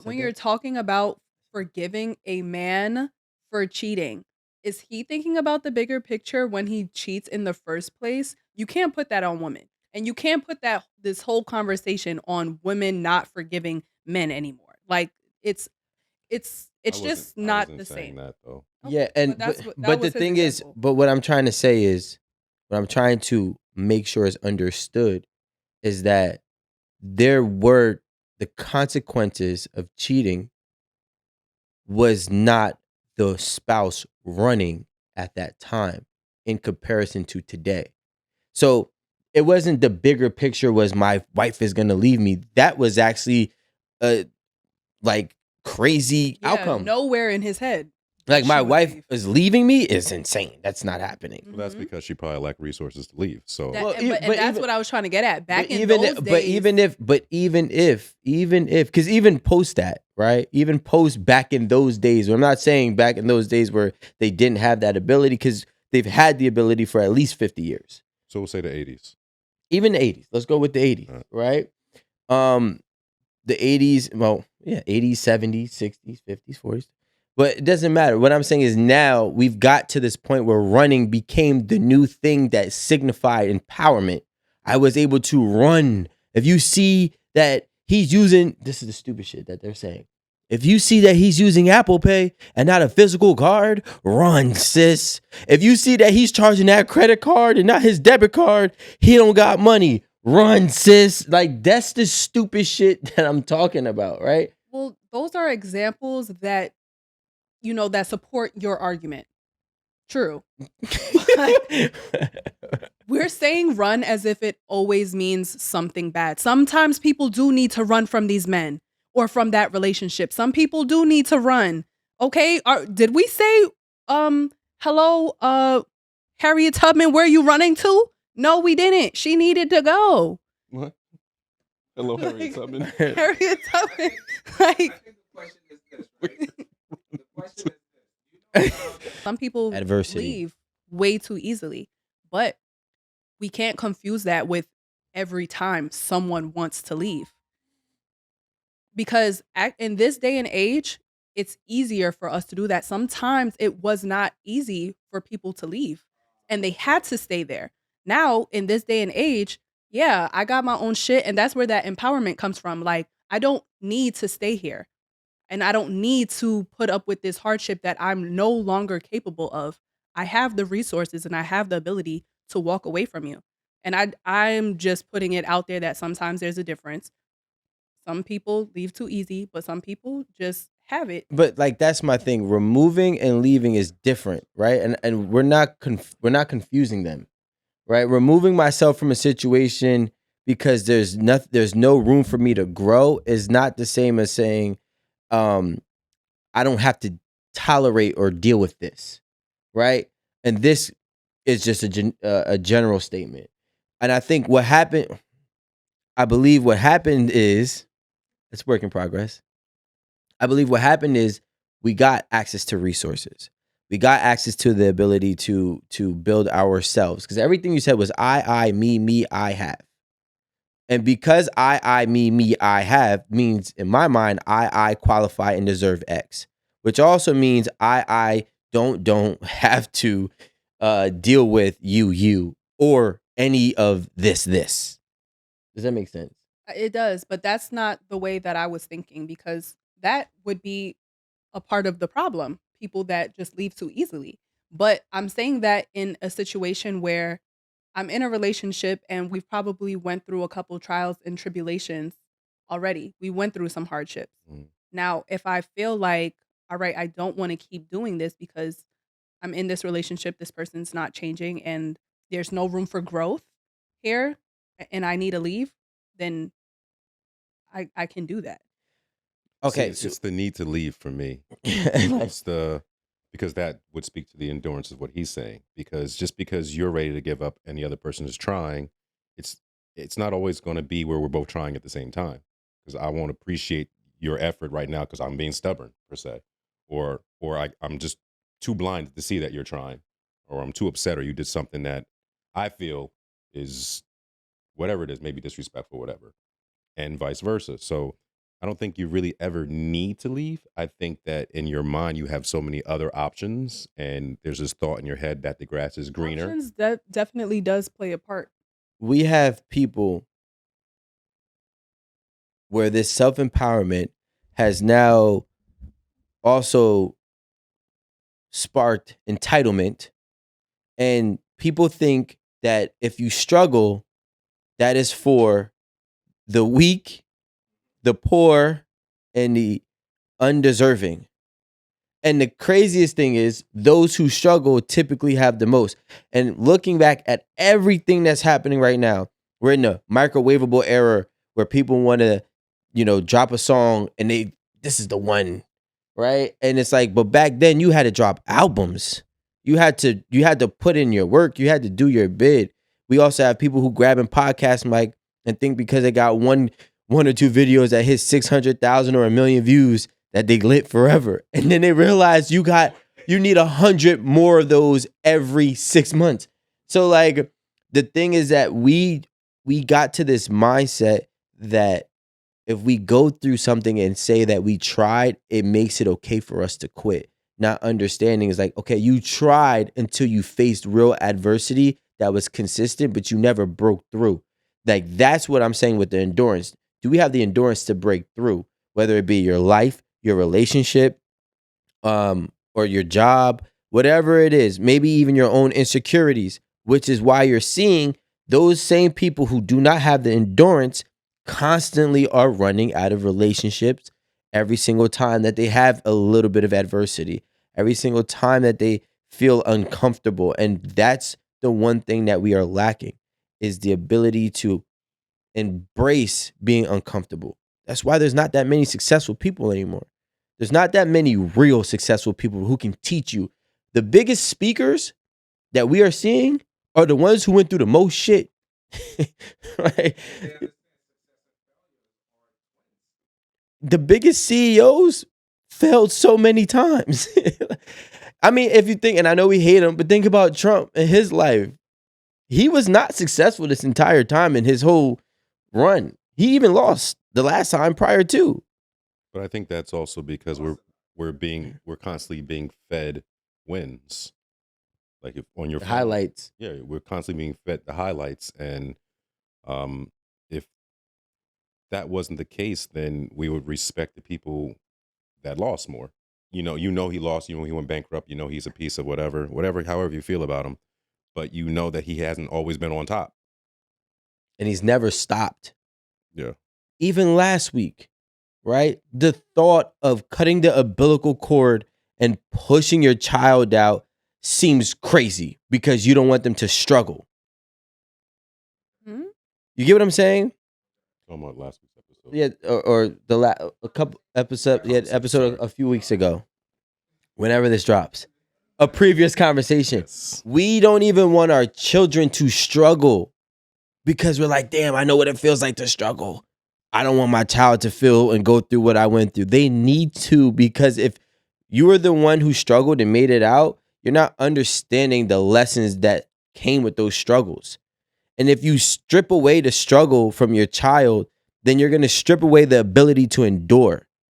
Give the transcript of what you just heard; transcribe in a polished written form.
When you're talking about forgiving a man for cheating, is he thinking about the bigger picture when he cheats in the first place? You can't put that on women. And you can't put that this whole conversation on women not forgiving men anymore. Like it's I it's wasn't. just I not wasn't the saying same. that though. Yeah, Okay, but and that's what that but the was his thing is, example. but what I'm trying to say is, what I'm trying to make sure is understood is that there were the consequences of cheating was not the spouse running at that time in comparison to today. So it wasn't the bigger picture was my wife is gonna leave me. That was actually a like crazy Yeah, outcome. nowhere in his head Like that my she would wife leave. is leaving me is insane. That's not happening. Well, that's Mhm. because she probably lacked resources to leave. So That Well, and but and but that's even what I was trying to get at. but Back in even those but days, even if because even post that, right, even post back in those days, I'm not saying back in those days where they didn't have that ability, because they've had the ability for at least 50 years. so we'll say the 80s. Even the 80s, let's go with the 80s, right? um the 80s, well, yeah, 80s, 70s, 60s, 50s, 40s. But it doesn't matter. What I'm saying is now we've got to this point where running became the new thing that signified empowerment. I was able to run. If you see that he's using, this is the stupid shit that they're saying. If you see that he's using Apple Pay and not a physical card, run, sis. If you see that he's charging that credit card and not his debit card, he don't got money. Run, sis. Like, that's the stupid shit that I'm talking about, right? well, those are examples that that support your argument. True. But we're saying run as if it always means something bad. Sometimes people do need to run from these men or from that relationship. Some people do need to run. Okay? Did we say hello Harriet Tubman, where you running to? No, we didn't. She needed to go. What? Hello, Harriet Like Tubman. Harriet Tubman. Like some people Adversity. leave way too easily, but we can't confuse that with every time someone wants to leave. Because in this day and age, it's easier for us to do that. Sometimes it was not easy for people to leave and they had to stay there. Now, in this day and age, yeah, I got my own shit. And that's where that empowerment comes from. Like, I don't need to stay here and I don't need to put up with this hardship that I'm no longer capable of. I have the resources and I have the ability to walk away from you. And I'm just putting it out there that sometimes there's a difference. Some people leave too easy, but some people just have it. But like, that's my thing. Removing and leaving is different, right? And we're not confusing them, right? Removing myself from a situation because there's no room for me to grow is not the same as saying um I don't have to tolerate or deal with this, right? And this is just a general statement. And I think I believe what happened is, it's work in progress. I believe what happened is we got access to resources. We got access to the ability to build ourselves, because everything you said was I, me, I have. And because I, me, I have means in my mind, I qualify and deserve X, which also means I don't have to deal with you or any of this. Does that make sense? It does, but that's not the way that I was thinking because that would be a part of the problem. People that just leave too easily. But I'm saying that in a situation where I'm in a relationship and we've probably went through a couple trials and tribulations already. We went through some hardships. Mm. Now, if I feel like, all right, I don't want to keep doing this because I'm in this relationship, this person's not changing, and there's no room for growth here, and I need to leave, then I can do that. See, Okay, it's the need to leave for me. so It's the because that would speak to the endurance of what he's saying. Because just because you're ready to give up and the other person is trying, it's it's not always going to be where we're both trying at the same time. Because I won't appreciate your effort right now because I'm being stubborn per se, or I'm just too blind to see that you're trying, or I'm too upset, or you did something that I feel is whatever it is, maybe disrespectful, whatever, and vice versa. So I don't think you really ever need to leave. I think that in your mind you have so many other options, and there's this thought in your head that the grass is greener. Options that definitely does play a part. We have people where this self-empowerment has now also sparked entitlement, and people think that if you struggle, that is for the weak, the poor, and the undeserving. And the craziest thing is, those who struggle typically have the most. And looking back at everything that's happening right now, we're in the microwavable era where people want to, drop a song and this is the one, right? And it's like, but back then you had to drop albums. You had to put in your work. You had to do your bid. We also have people who grab in podcast mic and think because they got one or two videos that hit 600,000 or 1,000,000 views that they lit forever. And then they realize you need 100 more of those every 6 months. So like the thing is that we got to this mindset that if we go through something and say that we tried, it makes it okay for us to quit. Not understanding is like, okay, you tried until you faced real adversity that was consistent, but you never broke through. Like that's what I'm saying with the endurance. Do we have the endurance to break through? Whether it be your life, your relationship, or your job, whatever it is, maybe even your own insecurities, which is why you're seeing those same people who do not have the endurance constantly are running out of relationships every single time that they have a little bit of adversity, every single time that they feel uncomfortable. And that's the one thing that we are lacking is the ability to embrace being uncomfortable. That's why there's not that many successful people anymore. There's not that many real successful people who can teach you. The biggest speakers that we are seeing are the ones who went through the most shit. Right? The biggest CEOs failed so many times. I mean, if you think, and I know we hate him, but think about Trump and his life. He was not successful this entire time in his whole run. He even lost the last time prior to. But I think that's also because we're constantly being fed wins. Like if on your The phone, highlights. yeah, we're constantly being fed the highlights, and if that wasn't the case, then we would respect the people that lost more. He lost. He went bankrupt. He's a piece of whatever, however you feel about him. But you know that he hasn't always been on top. And he's never stopped. Yeah. Even last week, right? The thought of cutting the umbilical cord and pushing your child out seems crazy because you don't want them to struggle. Hmm? You get what I'm saying? Talking about last week's episode. Yeah, or a couple episode, episode a few weeks ago. Whenever this drops, a previous conversation. Yes. We don't even want our children to struggle because we're like, damn, I know what it feels like to struggle. I don't want my child to feel and go through what I went through. They need to, because if you are the one who struggled and made it out, you're not understanding the lessons that came with those struggles. And if you strip away the struggle from your child, then you're going to strip away the ability to endure.